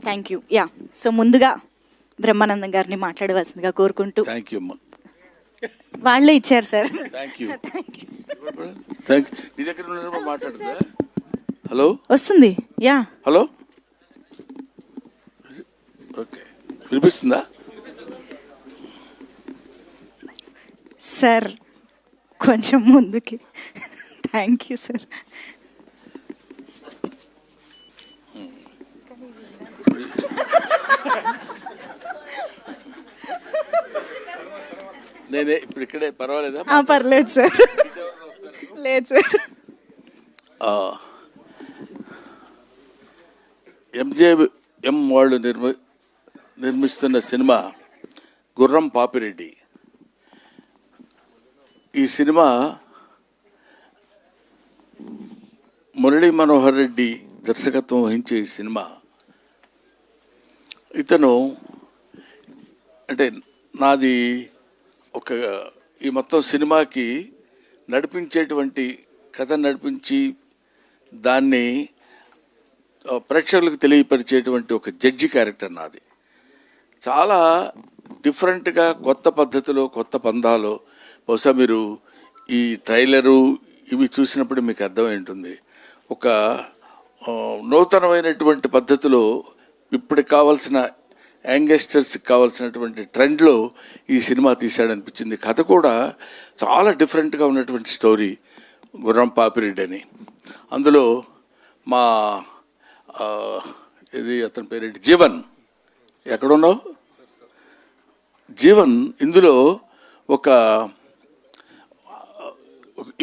Thank you. Yeah, so ముందుగా బ్రహ్మానందం గారిని మాట్లాడవలసిందిగా కోరుకుంటూ. థ్యాంక్ యూ అమ్మా. వాళ్ళే ఇచ్చారు sir. Thank you. Thank you. నీ దగ్గర ఉన్న మాట్లాడుతుందా? హలో వస్తుంది. యా, హలో, ఓకే, వినిపిస్తుందా? సార్ కొంచెం ముందుకి. Thank you sir. నేనే ఇప్పుడు ఇక్కడే, పర్వాలేదా? పర్లేదు సార్. లేదు సార్. ఎంజేఎం వాళ్ళు నిర్మిస్తున్న సినిమా గుర్రం పాపిరెడ్డి. ఈ సినిమా మురళీ మనోహర్ రెడ్డి దర్శకత్వం వహించే ఈ సినిమా, ఇతను అంటే నాది ఒక ఈ మొత్తం సినిమాకి నడిపించేటువంటి కథ నడిపించి దాన్ని ప్రేక్షకులకు తెలియపరిచేటువంటి ఒక జడ్జి క్యారెక్టర్ నాది. చాలా డిఫరెంట్గా, కొత్త పద్ధతిలో, కొత్త పందాలో, బహుశా మీరు ఈ ట్రైలరు ఇవి చూసినప్పుడు మీకు అర్థమై ఉంటుంది. ఒక నూతనమైనటువంటి పద్ధతిలో ఇప్పటికి కావాల్సిన యంగస్టర్స్కి కావాల్సినటువంటి ట్రెండ్లో ఈ సినిమా తీశాడనిపించింది. కథ కూడా చాలా డిఫరెంట్గా ఉన్నటువంటి స్టోరీ, గుర్రం పాపిరెడ్డి అని. అందులో మా ఇది అతని పేరేంటి, జీవన్. ఎక్కడున్నావు జీవన్? ఇందులో ఒక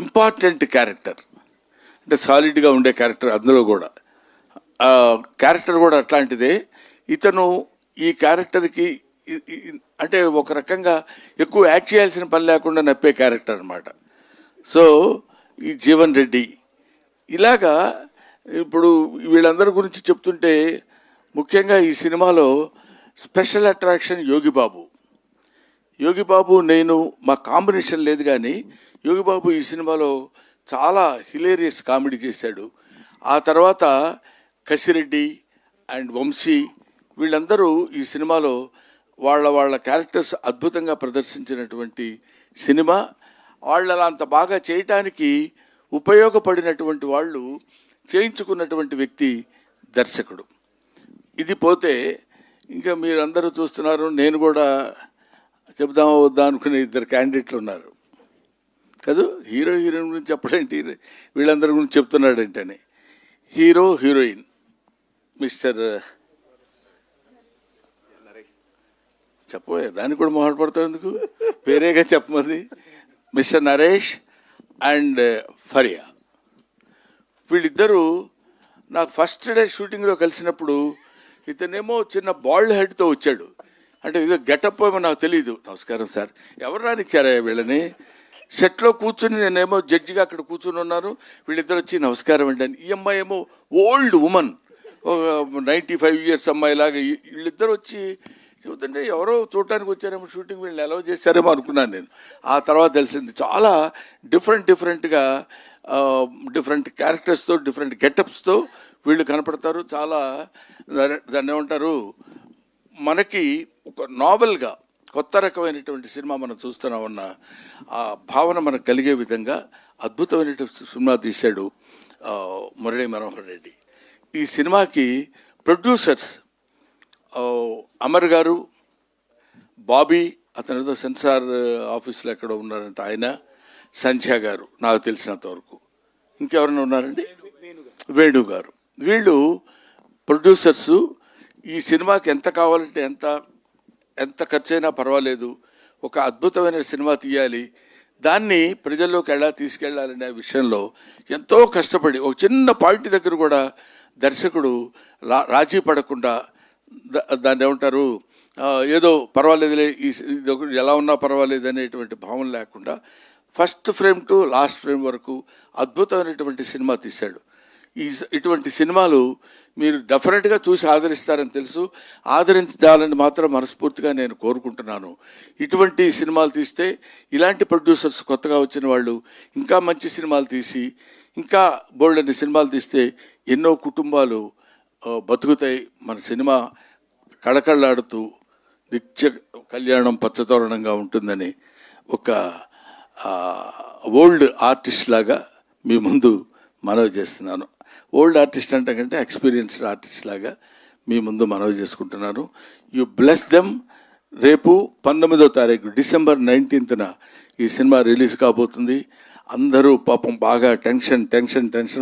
ఇంపార్టెంట్ క్యారెక్టర్, అంటే సాలిడ్గా ఉండే క్యారెక్టర్. అందులో కూడా క్యారెక్టర్ కూడా అట్లాంటిదే. ఇతను ఈ క్యారెక్టర్కి అంటే ఒక రకంగా ఎక్కువ యాక్ట్ చేయాల్సిన పని లేకుండా నప్పే క్యారెక్టర్ అనమాట. సో ఈ జీవన్ రెడ్డి ఇలాగా ఇప్పుడు వీళ్ళందరి గురించి చెప్తుంటే ముఖ్యంగా ఈ సినిమాలో స్పెషల్ అట్రాక్షన్ యోగిబాబు. యోగిబాబు నేను మా కాంబినేషన్ లేదు, కానీ యోగిబాబు ఈ సినిమాలో చాలా హిలేరియస్ కామెడీ చేశాడు. ఆ తర్వాత కసిరెడ్డి అండ్ వంశీ వీళ్ళందరూ ఈ సినిమాలో వాళ్ళ క్యారెక్టర్స్ అద్భుతంగా ప్రదర్శించినటువంటి సినిమా. వాళ్ళ అంత బాగా చేయటానికి ఉపయోగపడినటువంటి వాళ్ళు, చేయించుకున్నటువంటి వ్యక్తి దర్శకుడు. ఇది పోతే ఇంకా మీరందరూ చూస్తున్నారు, నేను కూడా చెప్దామా వద్దా అనుకునే ఇద్దరు క్యాండిడేట్లు ఉన్నారు కదా. హీరో హీరోయిన్ గురించి చెప్పడేంటి, వీళ్ళందరి గురించి చెప్తున్నాడంటేనే. హీరో హీరోయిన్ మిస్టర్ చెప్పబోయే దానికి కూడా మొహాటపడతావు ఎందుకు, వేరేగా చెప్పమంది. మిస్టర్ నరేష్ అండ్ ఫరియా, వీళ్ళిద్దరూ నాకు ఫస్ట్ డే షూటింగ్లో కలిసినప్పుడు ఇతనేమో చిన్న బాల్డ్ హెడ్తో వచ్చాడు. అంటే ఏదో గెటప్ ఏమో నాకు తెలియదు. నమస్కారం సార్, ఎవరు రానిచ్చారా వీళ్ళని? సెట్లో కూర్చుని నేనేమో జడ్జిగా అక్కడ కూర్చుని ఉన్నాను, వీళ్ళిద్దరు వచ్చి నమస్కారం అండి అని. ఈ అమ్మాయి ఏమో ఓల్డ్ ఉమన్, 95 years అమ్మాయిలాగా. వీళ్ళిద్దరు వచ్చి చెబుతుంటే ఎవరో చూడటానికి వచ్చారేమో, షూటింగ్ వీళ్ళని అలౌ చేశారేమో అనుకున్నాను నేను. ఆ తర్వాత తెలిసింది చాలా డిఫరెంట్గా డిఫరెంట్ క్యారెక్టర్స్తో, డిఫరెంట్ గెటప్స్తో వీళ్ళు కనపడతారు. చాలా దాన్ని ఏమంటారు, మనకి ఒక నావెల్గా కొత్త రకమైనటువంటి సినిమా మనం చూస్తున్నామన్న ఆ భావన మనకు కలిగే విధంగా అద్భుతమైనటువంటి సినిమా తీశాడు మురళీ మనోహర్ రెడ్డి. ఈ సినిమాకి ప్రొడ్యూసర్స్ అమర్ గారు, బాబీ, అతను ఏదో సెన్సార్ ఆఫీస్లో ఎక్కడో ఉన్నారంట ఆయన, సంధ్య గారు నాకు తెలిసినంతవరకు. ఇంకెవరైనా ఉన్నారండి? వేణు గారు. వీళ్ళు ప్రొడ్యూసర్సు. ఈ సినిమాకి ఎంత కావాలంటే ఎంత ఖర్చైనా పర్వాలేదు, ఒక అద్భుతమైన సినిమా తీయాలి, దాన్ని ప్రజల్లోకి ఎలా తీసుకెళ్లాలనే విషయంలో ఎంతో కష్టపడి, ఒక చిన్న పాయింట్ దగ్గర కూడా దర్శకుడు రాజీ పడకుండా, దాన్ని ఏమంటారు, ఏదో పర్వాలేదులే, ఇది ఎలా ఉన్నా పర్వాలేదు అనేటువంటి భావన లేకుండా first frame to last frame వరకు అద్భుతమైనటువంటి సినిమా తీశాడు. ఇటువంటి సినిమాలు మీరు డెఫినెట్గా చూసి ఆదరిస్తారని తెలుసు. ఆదరించాలని మాత్రం మనస్ఫూర్తిగా నేను కోరుకుంటున్నాను. ఇటువంటి సినిమాలు తీస్తే, ఇలాంటి ప్రొడ్యూసర్స్ కొత్తగా వచ్చిన వాళ్ళు ఇంకా మంచి సినిమాలు తీసి, ఇంకా బోల్డన్ని సినిమాలు తీస్తే ఎన్నో కుటుంబాలు బతుకుతాయి. మన సినిమా కళకళలాడుతూ నిత్య కళ్యాణం పచ్చతోరణంగా ఉంటుందని ఒక ఓల్డ్ ఆర్టిస్ట్ లాగా మీ ముందు మనవి చేస్తున్నాను. ఓల్డ్ ఆర్టిస్ట్ అంటే కంటే ఎక్స్పీరియన్స్డ్ ఆర్టిస్ట్ లాగా మీ ముందు మనవి చేసుకుంటున్నాను. You bless them. రేపు 19వ తారీఖు డిసెంబర్ 19న ఈ సినిమా రిలీజ్ కాబోతుంది. అందరూ పాపం బాగా టెన్షన్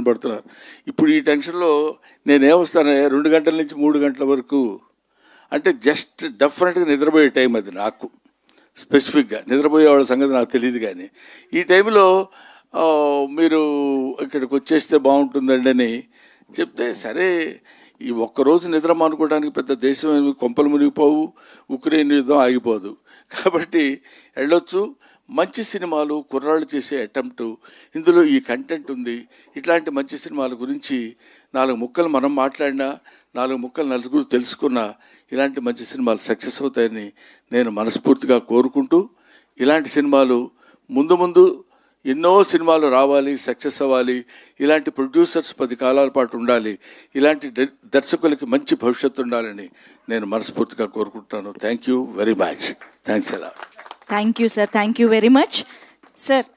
పడుతున్నారు. ఇప్పుడు ఈ టెన్షన్లో నేనేమొస్తాను 2 గంటల నుంచి 3 గంటల వరకు అంటే జస్ట్ డెఫినెట్గా నిద్రపోయే టైం అది నాకు. స్పెసిఫిక్గా నిద్రపోయే వాళ్ళ సంగతి నాకు తెలియదు. కానీ ఈ టైంలో మీరు ఇక్కడికి వచ్చేస్తే బాగుంటుందండి అని చెప్తే, సరే ఈ ఒక్కరోజు నిద్ర మానుకోవడానికి పెద్ద దేశం ఏమి కొంపలు మునిగిపోవు, ఉక్రెయిన్ యుద్ధం ఆగిపోదు. కాబట్టి వెళ్ళొచ్చు. మంచి సినిమాలు కుర్రాళ్ళు చేసే అటెంప్టు, ఇందులో ఈ కంటెంట్ ఉంది. ఇట్లాంటి మంచి సినిమాల గురించి 4 ముక్కలు మనం మాట్లాడినా, 4 ముక్కలు నలుగురు తెలుసుకున్నా ఇలాంటి మంచి సినిమాలు సక్సెస్ అవుతాయని నేను మనస్ఫూర్తిగా కోరుకుంటూ, ఇలాంటి సినిమాలు ముందు ఎన్నో సినిమాలు రావాలి, సక్సెస్ అవ్వాలి. ఇలాంటి ప్రొడ్యూసర్స్ 10 కాలాల పాటు ఉండాలి. ఇలాంటి దర్శకులకి మంచి భవిష్యత్తు ఉండాలని నేను మనస్ఫూర్తిగా కోరుకుంటున్నాను. Thank you very much. Thanks ఎలా. Thank you sir, thank you very much sir.